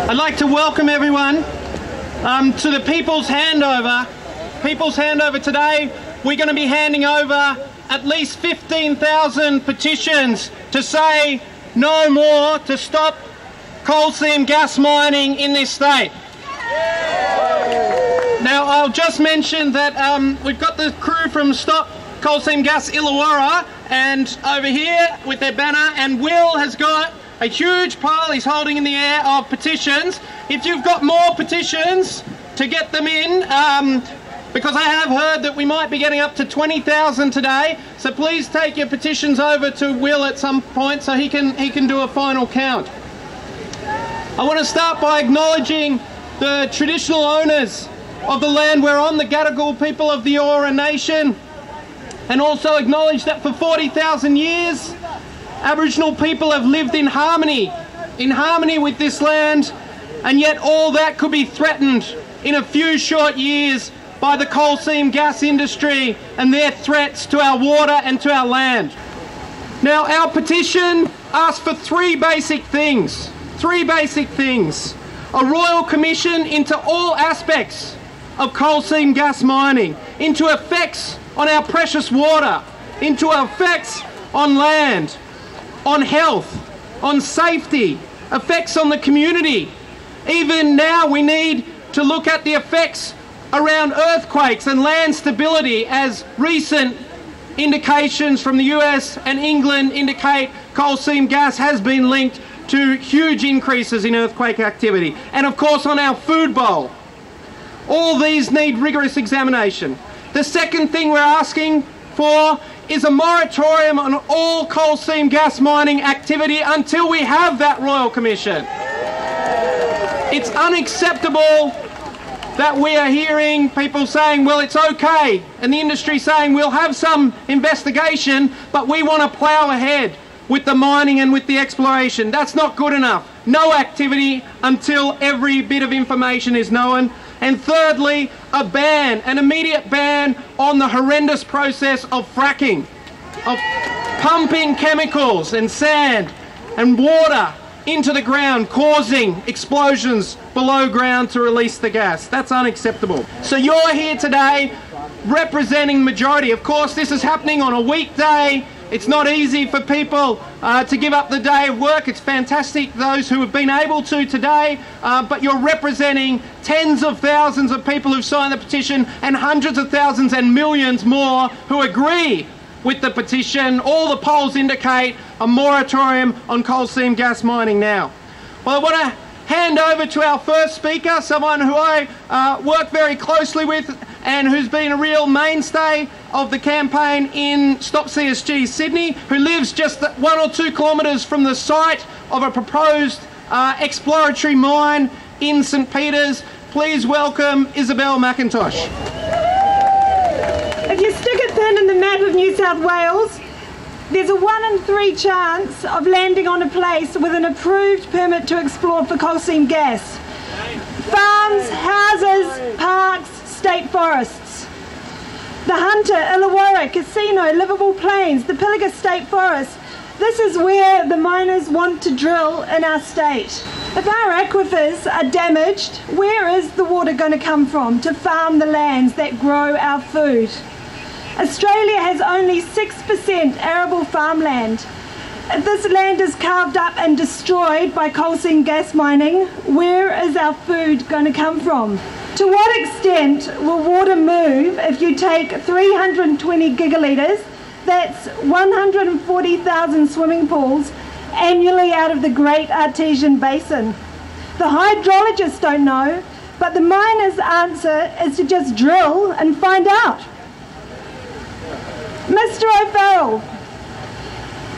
I'd like to welcome everyone to the People's Handover. People's Handover today, we're going to be handing over at least 15,000 petitions to say no more, to stop coal seam gas mining in this state. Now, I'll just mention that we've got the crew from Stop Coal Seam Gas Illawarra and over here with their banner, and Will has got a huge pile he's holding in the air of petitions. If you've got more petitions, to get them in, because I have heard that we might be getting up to 20,000 today, so please take your petitions over to Will at some point so he can do a final count. I want to start by acknowledging the traditional owners of the land we're on, the Gadigal people of the Eora Nation, and also acknowledge that for 40,000 years Aboriginal people have lived in harmony with this land, and yet all that could be threatened in a few short years by the coal seam gas industry and their threats to our water and to our land. Now, our petition asks for three basic things. A royal commission into all aspects of coal seam gas mining, into effects on our precious water, into effects on land, on health, on safety, effects on the community. Even now we need to look at the effects around earthquakes and land stability, as recent indications from the US and England indicate coal seam gas has been linked to huge increases in earthquake activity. And of course on our food bowl. All these need rigorous examination. The second thing we're asking for is a moratorium on all coal seam gas mining activity until we have that Royal Commission. It's unacceptable that we are hearing people saying, well, it's okay, and the industry saying we'll have some investigation, but we want to plough ahead with the mining and with the exploration. That's not good enough. No activity until every bit of information is known. And thirdly, a ban, an immediate ban on the horrendous process of fracking, of pumping chemicals and sand and water into the ground, causing explosions below ground to release the gas. That's unacceptable. So you're here today representing the majority. Of course, this is happening on a weekday. It's not easy for people to give up the day of work. It's fantastic, those who have been able to today, but you're representing tens of thousands of people who've signed the petition and hundreds of thousands and millions more who agree with the petition. All the polls indicate a moratorium on coal seam gas mining now. Well, I want to hand over to our first speaker, someone who I work very closely with and who's been a real mainstay of the campaign in Stop CSG Sydney, who lives just 1 or 2 kilometres from the site of a proposed exploratory mine in St Peters. Please welcome Isabel McIntosh. If you stick a pin in the map of New South Wales, there's a 1 in 3 chance of landing on a place with an approved permit to explore for coal seam gas. Farms, houses, parks, state forests. The Hunter, Illawarra, Casino, Livable Plains, the Pilliga State Forest. This is where the miners want to drill in our state. If our aquifers are damaged, where is the water going to come from to farm the lands that grow our food? Australia has only 6% arable farmland. If this land is carved up and destroyed by coal seam gas mining, where is our food going to come from? To what extent will water move if you take 320 gigalitres, that's 140,000 swimming pools, annually out of the Great Artesian Basin? The hydrologists don't know, but the miners' answer is to just drill and find out. Mr. O'Farrell,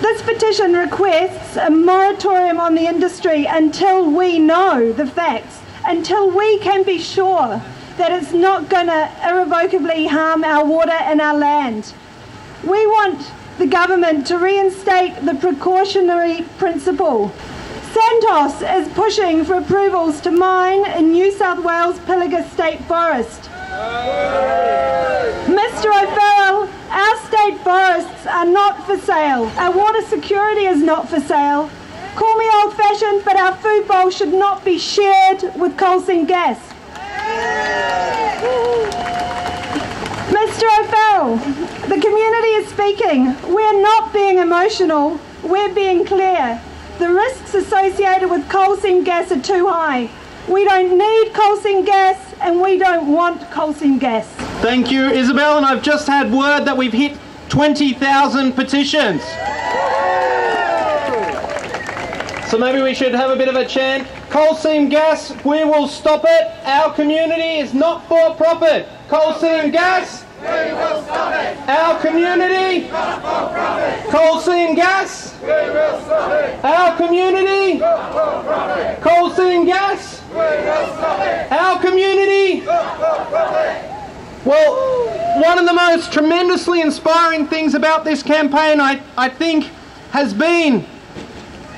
this petition requests a moratorium on the industry until we know the facts, until we can be sure that it's not going to irrevocably harm our water and our land. We want the government to reinstate the precautionary principle. Santos is pushing for approvals to mine in New South Wales Pilliga State Forest. Mr. O'Farrell, our state forests are not for sale. Our water security is not for sale. Call me old-fashioned, but our food bowl should not be shared with coal seam gas. Mr. O'Farrell, the community is speaking. We're not being emotional, we're being clear. The risks associated with coal seam gas are too high. We don't need coal seam gas and we don't want coal seam gas. Thank you, Isabel, and I've just had word that we've hit 20,000 petitions. So maybe we should have a bit of a chant. Coal seam gas, we will stop it. Our community is not for profit. Coal seam gas, we will stop it. Our community, not for profit. Coal seam gas, we will stop it. Our community, not for profit. Coal seam gas, we will stop it. Our community, not for profit. Well, one of the most tremendously inspiring things about this campaign, I think, has been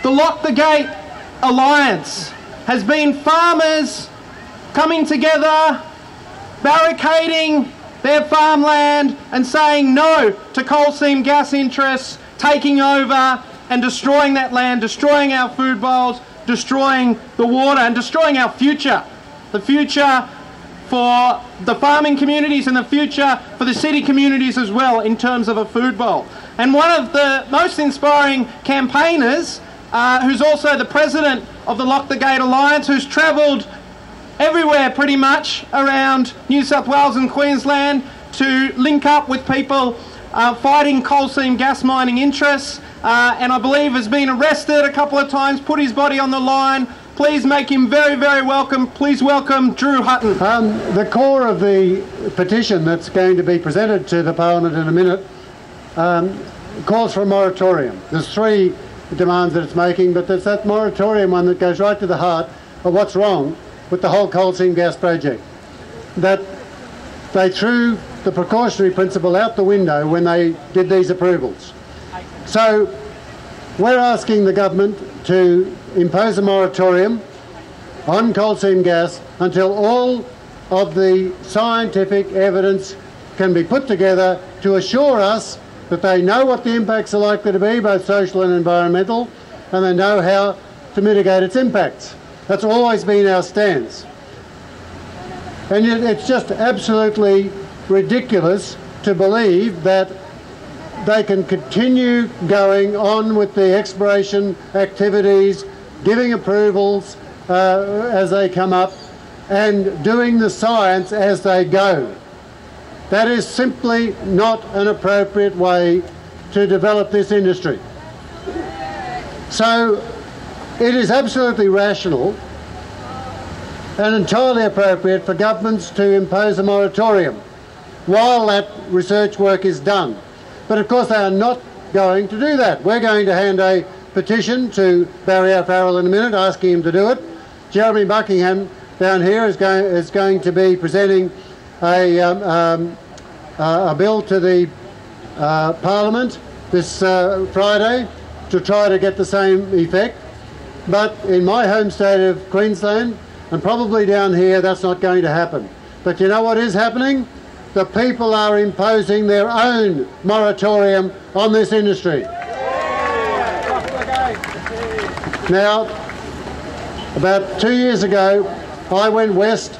the Lock the Gate Alliance, has been farmers coming together, barricading their farmland and saying no to coal seam gas interests taking over and destroying that land, destroying our food bowls, destroying the water and destroying our future. The future for the farming communities and the future for the city communities as well in terms of a food bowl. And one of the most inspiring campaigners, who's also the president of the Lock the Gate Alliance, who's travelled everywhere pretty much around New South Wales and Queensland to link up with people fighting coal seam gas mining interests, and I believe has been arrested a couple of times, put his body on the line. Please make him very, very welcome. Please welcome Drew Hutton. The core of the petition that's going to be presented to the Parliament in a minute calls for a moratorium. There's three demands that it's making, but there's that moratorium one that goes right to the heart of what's wrong with the whole coal seam gas project. That they threw the precautionary principle out the window when they did these approvals. So we're asking the government to impose a moratorium on coal seam gas until all of the scientific evidence can be put together to assure us that they know what the impacts are likely to be, both social and environmental, and they know how to mitigate its impacts. That's always been our stance. And yet it's just absolutely ridiculous to believe that they can continue going on with the exploration activities, giving approvals as they come up, and doing the science as they go. That is simply not an appropriate way to develop this industry. So it is absolutely rational and entirely appropriate for governments to impose a moratorium while that research work is done. But of course they are not going to do that. We're going to hand a petition to Barry O'Farrell in a minute asking him to do it. Jeremy Buckingham down here is going to be presenting a bill to the Parliament this Friday to try to get the same effect. But in my home state of Queensland, and probably down here, that's not going to happen. But you know what is happening? The people are imposing their own moratorium on this industry. Now, about 2 years ago, I went west,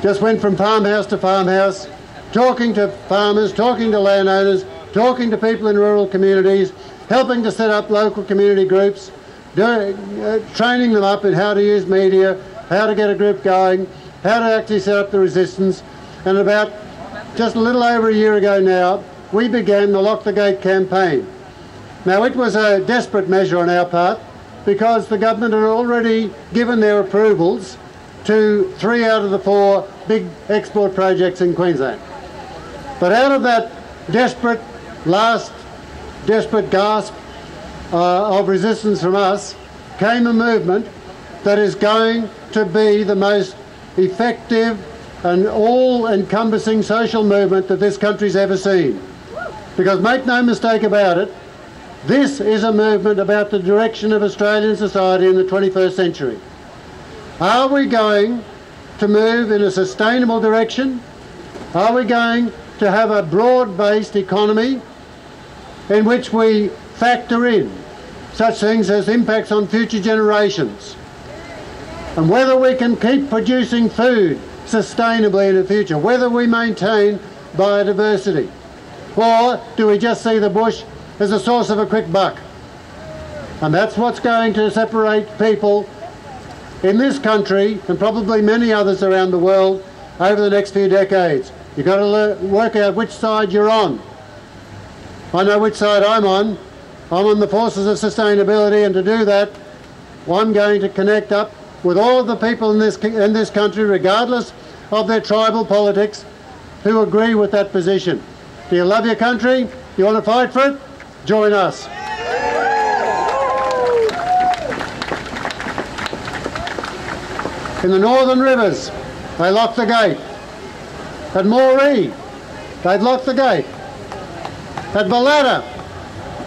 just went from farmhouse to farmhouse, talking to farmers, talking to landowners, talking to people in rural communities, helping to set up local community groups, training them up in how to use media, how to get a group going, how to actually set up the resistance. And about just a little over a year ago now, we began the Lock the Gate campaign. Now, it was a desperate measure on our part because the government had already given their approvals to 3 out of the 4 big export projects in Queensland. But out of that last desperate gasp of resistance from us came a movement that is going to be the most effective and all-encompassing social movement that this country's ever seen. Because make no mistake about it, this is a movement about the direction of Australian society in the 21st century. Are we going to move in a sustainable direction? Are we going to have a broad-based economy in which we factor in such things as impacts on future generations, and whether we can keep producing food sustainably in the future, whether we maintain biodiversity, or do we just see the bush as a source of a quick buck? And that's what's going to separate people in this country and probably many others around the world over the next few decades. You've got to work out which side you're on. I know which side I'm on. I'm on the forces of sustainability, and to do that, I'm going to connect up with all of the people in this country, regardless of their tribal politics, who agree with that position. Do you love your country? Do you want to fight for it? Join us. In the Northern Rivers, they locked the gate. At Moree, they'd locked the gate. At Balata,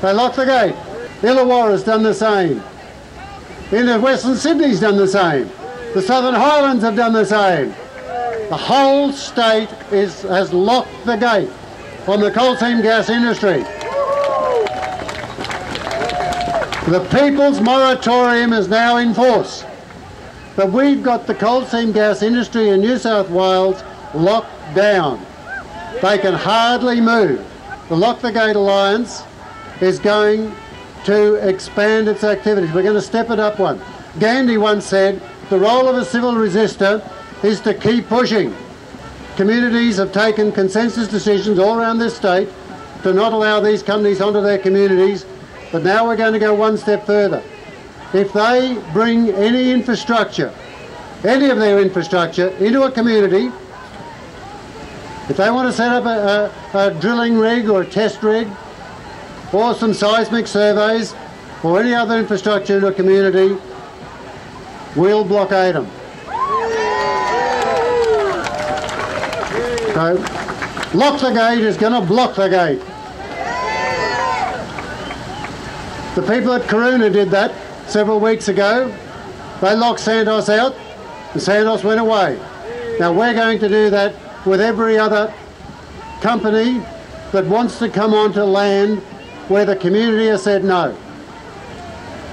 they locked the gate. Illawarra's done the same. In Western Sydney's done the same. The Southern Highlands have done the same. The whole state has locked the gate on the coal seam gas industry. The people's moratorium is now in force. But we've got the coal seam gas industry in New South Wales locked down. They can hardly move. The Lock the Gate Alliance is going to expand its activities. We're going to step it up one. Gandhi once said, the role of a civil resistor is to keep pushing. Communities have taken consensus decisions all around this state to not allow these companies onto their communities, but now we're going to go one step further. If they bring any infrastructure, any of their infrastructure, into a community, if they want to set up a drilling rig or a test rig, or some seismic surveys, or any other infrastructure in a community, we'll blockade them. So, Lock the Gate is going to block the gate. The people at Corona did that several weeks ago. They locked Santos out, and Santos went away. Now we're going to do that with every other company that wants to come onto land where the community has said no.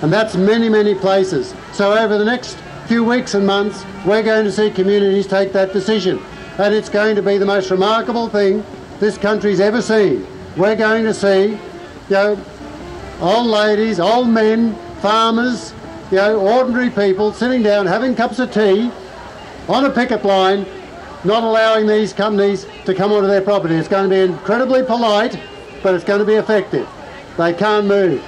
And that's many, many places. So over the next few weeks and months, we're going to see communities take that decision. And it's going to be the most remarkable thing this country's ever seen. We're going to see, old ladies, old men, farmers, ordinary people sitting down having cups of tea on a picket line, not allowing these companies to come onto their property. It's going to be incredibly polite, but it's going to be effective. They can't move.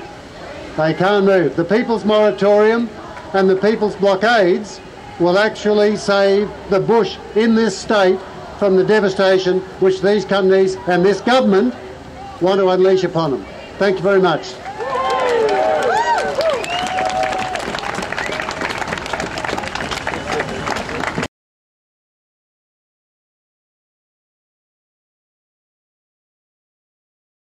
They can't move. The people's moratorium and the people's blockades will actually save the bush in this state from the devastation which these companies and this government want to unleash upon them. Thank you very much.